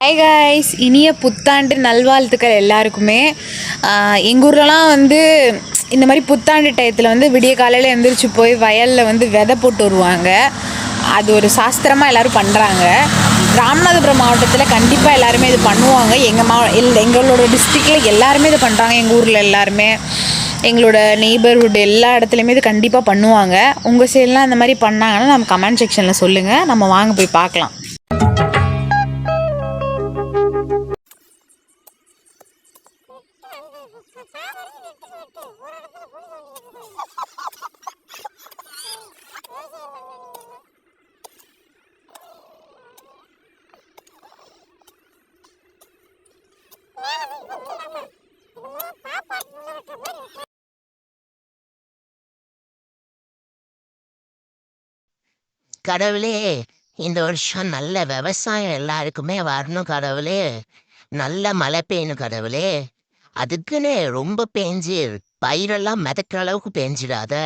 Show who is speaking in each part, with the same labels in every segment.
Speaker 1: Hi guys, இனிய புத்தாண்டு நல்வாழ்த்துக்கள் எல்லாருக்குமே. எங்கள் ஊர்லலாம் வந்து இந்த மாதிரி புத்தாண்டு டயத்தில் வந்து விடிய காலையில் எழுந்திரிச்சு போய் வயலில் வந்து விதை போட்டு வருவாங்க. அது ஒரு சாஸ்திரமாக எல்லோரும் பண்ணுறாங்க. ராமநாதபுரம் மாவட்டத்தில் கண்டிப்பாக எல்லாருமே இது பண்ணுவாங்க. எங்களோட டிஸ்ட்ரிக்டில் எல்லாருமே இது பண்ணுறாங்க. எங்கள் ஊரில் எல்லாருமே, எங்களோட நெய்பர்ஹுட் எல்லா இடத்துலையுமே இது கண்டிப்பாக பண்ணுவாங்க. உங்கள் சைட்லாம் இந்த மாதிரி பண்ணாங்கன்னா நம்ம கமெண்ட் செக்ஷனில் சொல்லுங்கள். நம்ம வாங்க போய் பார்க்கலாம்.
Speaker 2: கடவுளே, இந்த வருஷம் நல்ல விவசாயம் எல்லாருக்குமே வரணும் கடவுளே. நல்ல மழை பெய்யணும் கடவுளே. அதுக்குன்னு ரொம்ப பேஞ்சு பயிரெல்லாம் மிதக்கிற அளவுக்கு பேஞ்சிடாத.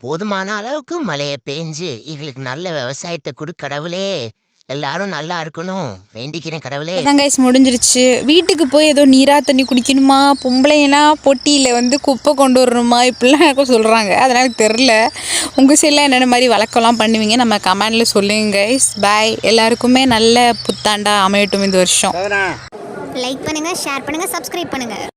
Speaker 2: போதுமான அளவுக்கு மழையை பேஞ்சு எங்களுக்கு நல்ல விவசாயத்தை கொடு கடவுளே. எல்லாரும் நல்லா இருக்கணும் வேண்டிக்கிறேன் கடவுளே.
Speaker 1: அதான் கைஸ் முடிஞ்சிருச்சு. வீட்டுக்கு போய் ஏதோ நீரா தண்ணி குடிக்கணுமா, பொம்பளைலாம் பொட்டியில் வந்து குப்பை கொண்டு வரணுமா, இப்படிலாம் எனக்கு சொல்கிறாங்க. அதனால் எனக்கு தெரில. உங்கள் சைட்லாம் என்னென்ன மாதிரி வழக்கம்லாம் பண்ணுவீங்க நம்ம கமெண்டில் சொல்லுங்க கைஸ். பாய். எல்லாருக்குமே நல்ல புத்தாண்டாக அமையட்டும் இந்த வருஷம்.
Speaker 3: லைக் பண்ணுங்கள், ஷேர் பண்ணுங்கள், சப்ஸ்கிரைப் பண்ணுங்கள்.